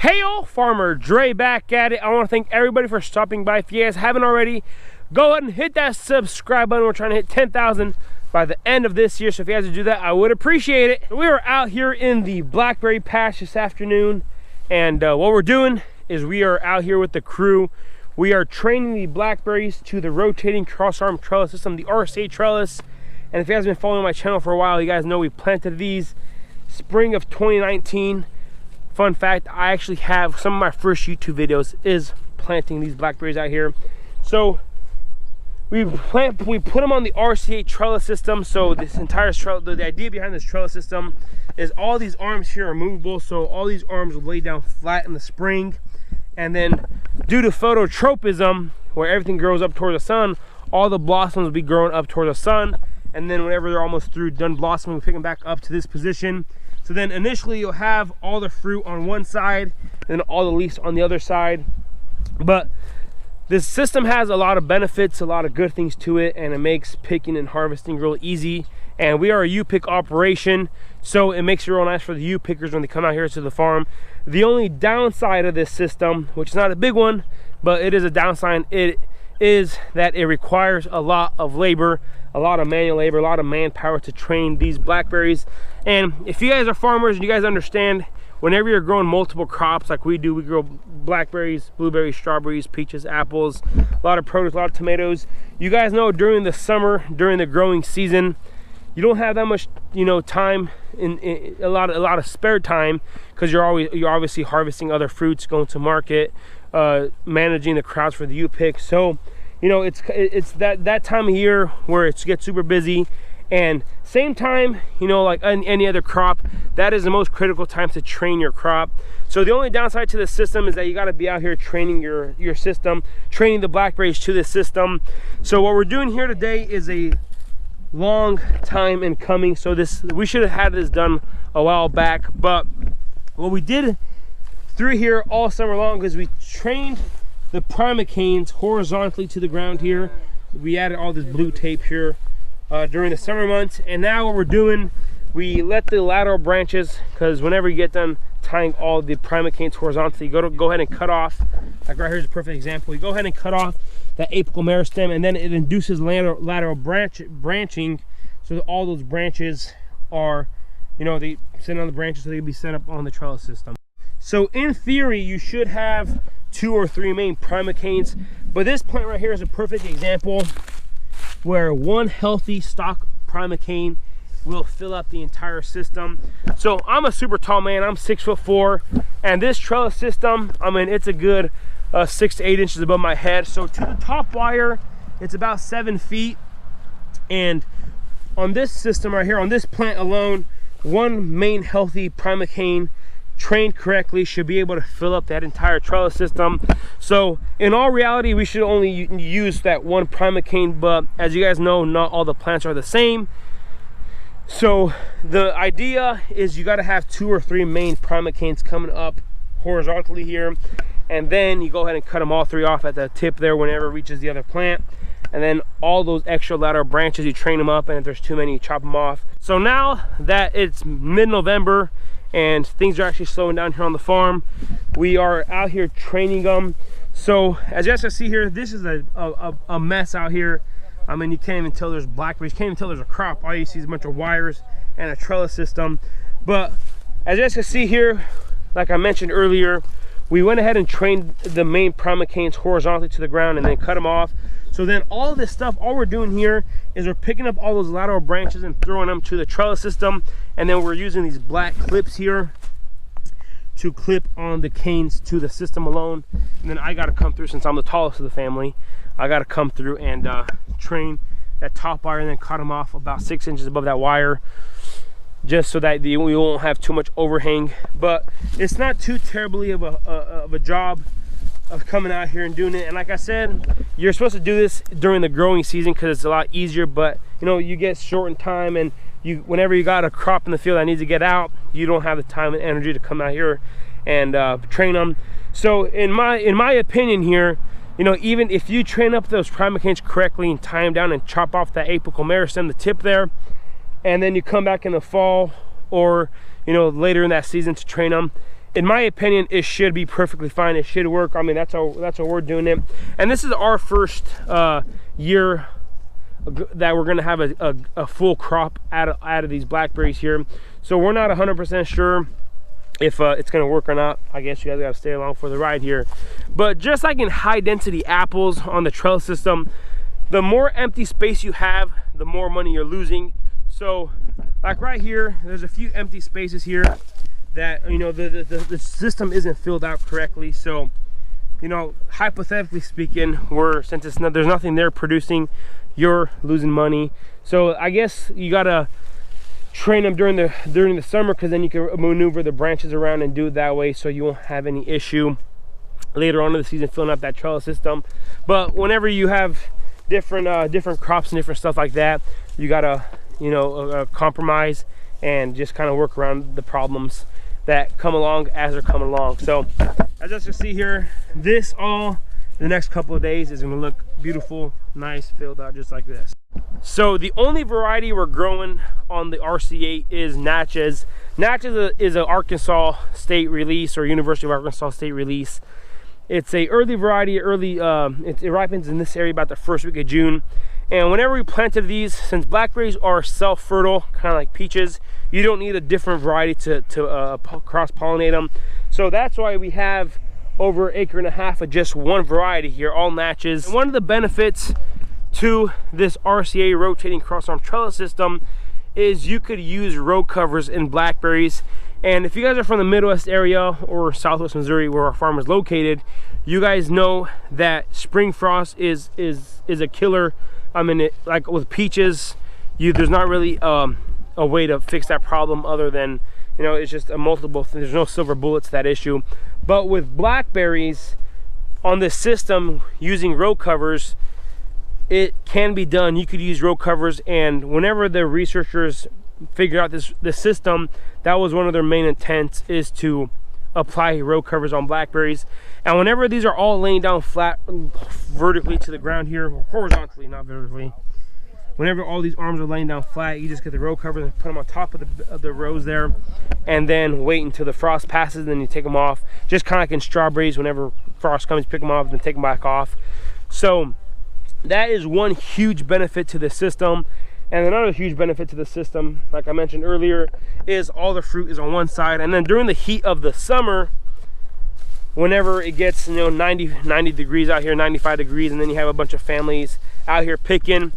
Hey all, Farmer Dre back at it. I want to thank everybody for stopping by. If you guys haven't already, go ahead and hit that subscribe button. We're trying to hit 10,000 by the end of this year, so if you guys would do that, I would appreciate it. We are out here in the blackberry patch this afternoon, and what we're doing is we are out here with the crew. We are training the blackberries to the rotating cross-arm trellis system, the RCA Trellis. And if you guys have been following my channel for a while, you guys know we planted these spring of 2019. Fun fact, I actually have some of my first YouTube videos is planting these blackberries out here. So we put them on the RCA Trellis System. So this entire the idea behind this trellis system is all these arms here are movable. So all these arms will lay down flat in the spring, and then due to phototropism, where everything grows up towards the sun, all the blossoms will be growing up towards the sun. And then whenever they're almost through done blossoming, we pick them back up to this position. So then initially you'll have all the fruit on one side and all the leaves on the other side. But this system has a lot of benefits, a lot of good things to it, and it makes picking and harvesting real easy. And we are a U-pick operation, so it makes it real nice for the U-pickers when they come out here to the farm. The only downside of this system, which is not a big one, but it is a downside, it is that it requires a lot of labor, a lot of manual labor, a lot of manpower to train these blackberries. And if you guys are farmers and you guys understand, whenever you're growing multiple crops like we do, we grow blackberries, blueberries, strawberries, peaches, apples, a lot of produce, a lot of tomatoes. You guys know during the summer, during the growing season, you don't have that much, time, in a lot of spare time, because you're obviously harvesting other fruits, going to market, managing the crowds for the U-pick. So it's that time of year where it gets super busy. And same time, like any other crop, that is the most critical time to train your crop. So the only downside to the system is that you got to be out here training your system, training the blackberries to this system. So what we're doing here today is a long time in coming. So we should have had this done a while back, but what we did through here all summer long is we trained the Primocanes horizontally to the ground here. We added all this blue tape here during the summer months, and now what we're doing, we let the lateral branches, because whenever you get done tying all the Primocanes horizontally, go ahead and cut off, like right here's a perfect example. You go ahead and cut off that apical meristem, and then it induces lateral branching, so that all those branches are, they sit on the branches so they can be set up on the trellis system. So in theory, you should have 2 or 3 main Primocanes, but this plant right here is a perfect example where one healthy stock Primocane will fill up the entire system. So I'm a super tall man, I'm 6'4", and this trellis system, it's a good 6 to 8 inches above my head. So to the top wire, it's about 7 feet. And on this system right here, on this plant alone, one main healthy Primocane trained correctly should be able to fill up that entire trellis system. So in all reality, we should only use that one Primocane, but as you guys know, not all the plants are the same. So the idea is you got to have 2 or 3 main Primocanes coming up horizontally here, and then you go ahead and cut them all 3 off at the tip there whenever it reaches the other plant. And then all those extra lateral branches, you train them up, and if there's too many, you chop them off. So now that it's mid-November and things are actually slowing down here on the farm, we are out here training them. So as you guys can see here, this is a mess out here. You can't even tell there's blackberries, can't even tell there's a crop. All you see is a bunch of wires and a trellis system. But as you guys can see here, like I mentioned earlier, we went ahead and trained the main Primocanes horizontally to the ground and then cut them off. So then all this stuff, all we're doing here is we're picking up all those lateral branches and throwing them to the trellis system. And then we're using these black clips here to clip on the canes to the system alone. And then I got to come through, since I'm the tallest of the family, I got to come through and train that top wire and then cut them off about 6 inches above that wire, just so that we won't have too much overhang. But it's not too terribly of a job of coming out here and doing it. And like I said, you're supposed to do this during the growing season because it's a lot easier, but you get short in time, and whenever you got a crop in the field that needs to get out, you don't have the time and energy to come out here and train them. So in my opinion here, even if you train up those Primocanes correctly and tie them down and chop off that apical meristem, the tip there, and then you come back in the fall or later in that season to train them, in my opinion, it should be perfectly fine. It should work. I mean, that's how we're doing it. And this is our first year that we're gonna have a full crop out of these blackberries here. So we're not 100% sure if it's gonna work or not. I guess you guys gotta stay along for the ride here. But just like in high density apples on the trellis system, the more empty space you have, the more money you're losing. So like right here, there's a few empty spaces here that, you know, the system isn't filled out correctly. So, you know, hypothetically speaking, since there's nothing there producing, you're losing money. So I guess you gotta train them during the summer, because then you can maneuver the branches around and do it that way, so you won't have any issue later on in the season filling up that trellis system. But whenever you have different crops and different stuff like that, you gotta, you know, compromise and just kind of work around the problems that come along as they're coming along. So as you can see here, this all the next couple of days is going to look beautiful, nice, filled out just like this. So the only variety we're growing on the RCA is Natchez. Natchez is an Arkansas State release, or University of Arkansas State release. It's a early variety. It ripens in this area about the first week of June. And whenever we planted these, since blackberries are self-fertile, kind of like peaches, you don't need a different variety to cross-pollinate them. So that's why we have over 1.5 acres of just one variety here, all Natchez. And one of the benefits to this RCA rotating cross-arm trellis system is you could use row covers in blackberries. And if you guys are from the Midwest area or Southwest Missouri, where our farm is located, you guys know that spring frost is a killer. I mean, like with peaches, there's not really a way to fix that problem other than, you know, it's just a multiple thing. There's no silver bullet to that issue. But with blackberries on this system, using row covers, it can be done. You could use row covers, and whenever the researchers figured out this system, that was one of their main intents, is to apply row covers on blackberries. And whenever these are all laying down flat vertically to the ground here, or horizontally, not vertically, whenever all these arms are laying down flat, you just get the row covers and put them on top of the rows there, and then wait until the frost passes, and then you take them off. Just kind of like in strawberries, whenever frost comes, you pick them off and then take them back off. So that is one huge benefit to the system. And another huge benefit to the system, like I mentioned earlier, is all the fruit is on one side. And then during the heat of the summer, whenever it gets, you know, 90 degrees out here, 95 degrees, and then you have a bunch of families out here picking,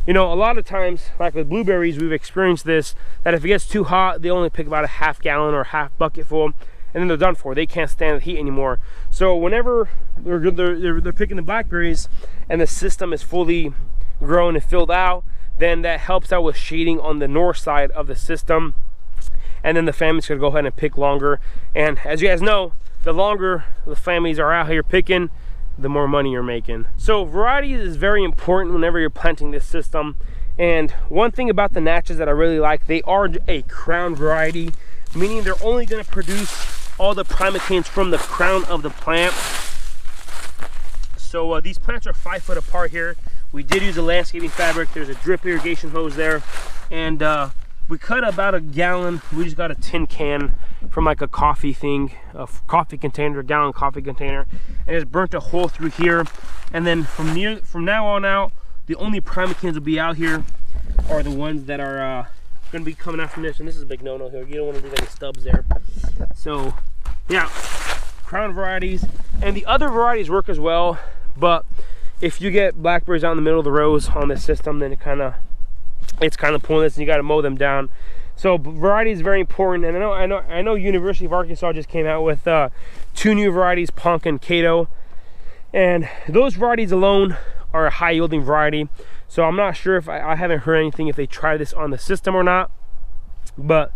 you know, a lot of times, like with blueberries, we've experienced this, that if it gets too hot, they only pick about a half gallon or half bucket full, and then they're done for. They can't stand the heat anymore. So whenever they're picking the blackberries and the system is fully grown and filled out, then that helps out with shading on the north side of the system, and then the family's gonna go ahead and pick longer. And as you guys know, the longer the families are out here picking, the more money you're making. So variety is very important whenever you're planting this system. And one thing about the Natchez that I really like, they are a crown variety, meaning they're only going to produce all the Primocanes from the crown of the plant. So these plants are 5 foot apart here. We did use a landscaping fabric. There's a drip irrigation hose there, and we cut about a gallon. We just got a tin can from like a coffee thing, a coffee container, a gallon coffee container, and just burnt a hole through here. And then from now on out, the only Primocanes will be out here are the ones that are going to be coming out from this. And this is a big no-no here. You don't want to leave any stubs there. So yeah, crown varieties, and the other varieties work as well. But if you get blackberries out in the middle of the rows on this system, then it's kind of pointless, and you got to mow them down. So variety is very important. And I know University of Arkansas just came out with 2 new varieties, Punk and Cato, and those varieties alone are a high yielding variety. So I'm not sure if I haven't heard anything if they try this on the system or not, but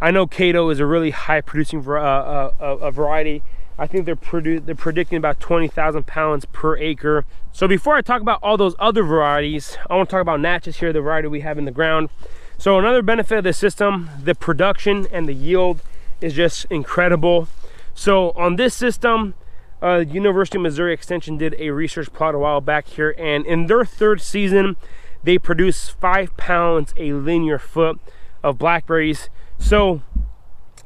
I know Cato is a really high producing variety. I think they're predicting about 20,000 pounds per acre. So before I talk about all those other varieties, I want to talk about Natchez here, the variety we have in the ground. So another benefit of the system, the production and the yield is just incredible. So on this system, University of Missouri Extension did a research plot a while back here, and in their 3rd season, they produced 5 pounds a linear foot of blackberries. So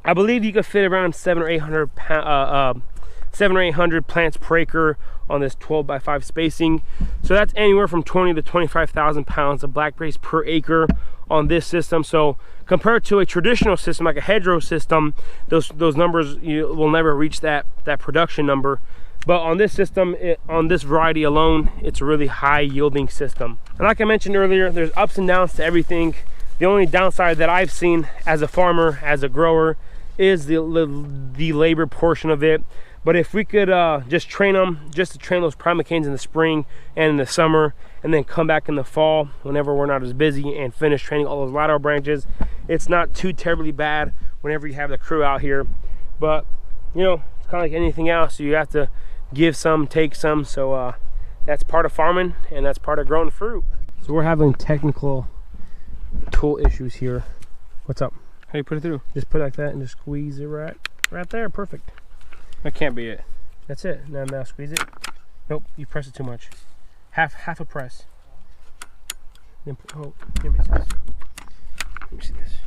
I believe you could fit around 700 or 800 plants per acre on this 12x5 spacing. So that's anywhere from 20 to 25,000 pounds of blackberries per acre on this system. So compared to a traditional system like a hedgerow system, those numbers, you will never reach that production number. But on this system, on this variety alone, it's a really high yielding system. And like I mentioned earlier, there's ups and downs to everything. The only downside that I've seen as a farmer, as a grower, is the labor portion of it. But if we could just train them, just to train those Primocanes in the spring and in the summer, and then come back in the fall whenever we're not as busy and finish training all those lateral branches, it's not too terribly bad whenever you have the crew out here. But you know, it's kind of like anything else. You have to give some, take some. So that's part of farming, and that's part of growing fruit. So we're having technical tool issues here. What's up? How do you put it through? Just put it like that and just squeeze it right there. Perfect. That can't be it. That's it. Now squeeze it. Nope, you press it too much. Half a press. Then oh, here, let me see this.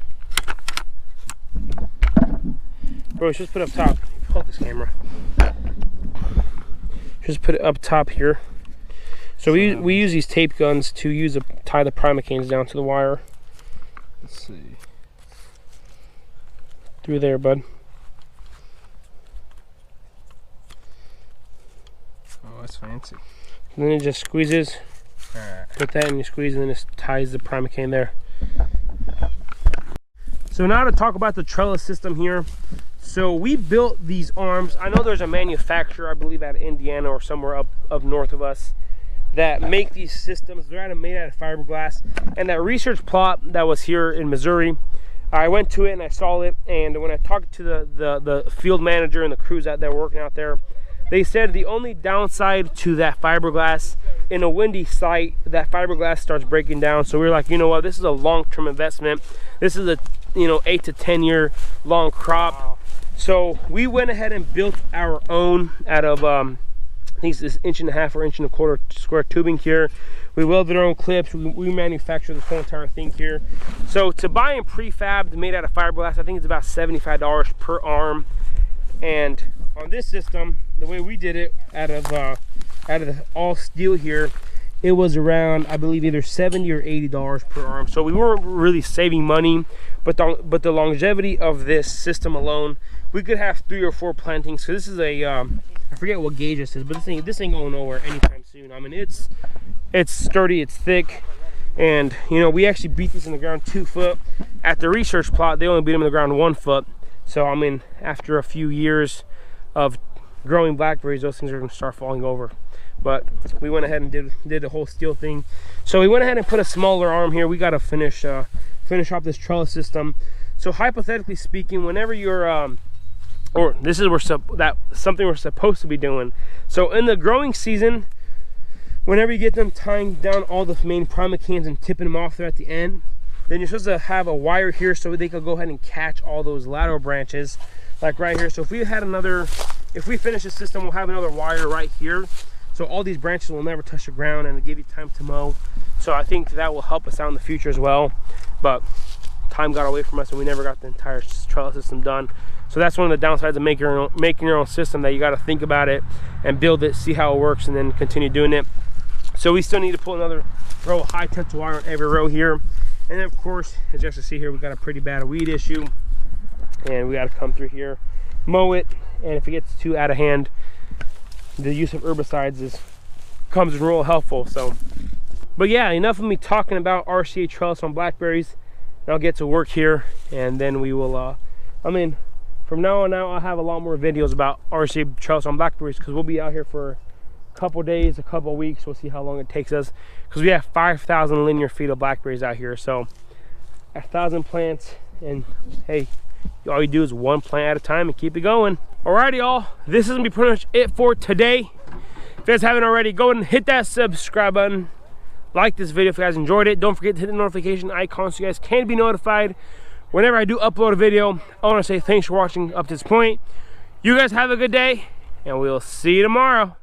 Bro, just put it up top. Hold this camera. Just put it up top here. So we use these tape guns to tie the Primocanes down to the wire. Let's see. Through there, bud. Oh, that's fancy. And then it just squeezes. Alright. Put that and you squeeze, and then it ties the Primocane there. So now to talk about the trellis system here. So we built these arms. I know there's a manufacturer, I believe out of Indiana or somewhere up north of us, that make these systems. They're made out of fiberglass. And that research plot that was here in Missouri, I went to it and I saw it. And when I talked to the field manager and the crews that were working out there, they said the only downside to that fiberglass, in a windy site, that fiberglass starts breaking down. So we were like, you know what, this is a long-term investment. This is a 8 to 10 year long crop. Wow. So we went ahead and built our own out of I think it's this 1.5 or 1.25 square tubing here. We welded our own clips. We manufactured this whole entire thing here. So to buy in prefab made out of fiberglass, I think it's about $75 per arm. And on this system, the way we did it, out of the all steel here, it was around, I believe, either $70 or $80 per arm. So we weren't really saving money, but the longevity of this system alone, we could have 3 or 4 plantings. So this is a I forget what gauge this is, but this ain't going nowhere anytime soon. I mean, it's sturdy, it's thick, and you know, we actually beat these in the ground 2 foot. At the research plot, they only beat them in the ground 1 foot. So I mean, after a few years of growing blackberries, those things are going to start falling over. But we went ahead and did the whole steel thing. So we went ahead and put a smaller arm here. We got to finish off this trellis system. So hypothetically speaking, whenever you're or this is something we're supposed to be doing. So in the growing season, whenever you get them tying down all the main Primocanes and tipping them off there at the end, then you're supposed to have a wire here so they can go ahead and catch all those lateral branches, like right here. So if we finish this system, we'll have another wire right here. So all these branches will never touch the ground, and it'll give you time to mow. So I think that will help us out in the future as well. But time got away from us and we never got the entire trellis system done. So that's one of the downsides of making your own system, that you got to think about it and build it, see how it works, and then continue doing it. So we still need to pull another row of high tension wire on every row here. And then of course, as you guys can see here, we got a pretty bad weed issue, and we got to come through here, mow it, and if it gets too out of hand, the use of herbicides comes in real helpful. So, but yeah, enough of me talking about RCA Trellis on blackberries. I'll get to work here, and then we will I mean, from now on out, I'll have a lot more videos about RCA Trellis on blackberries, because we'll be out here for a couple days, a couple weeks. We'll see how long it takes us, because we have 5,000 linear feet of blackberries out here. So 1,000 plants, and hey, all you do is 1 plant at a time and keep it going. Alrighty, y'all, this is gonna be pretty much it for today. If you guys haven't already, go ahead and hit that subscribe button. Like this video if you guys enjoyed it. Don't forget to hit the notification icon so you guys can be notified whenever I do upload a video. I want to say thanks for watching up to this point. You guys have a good day, and we'll see you tomorrow.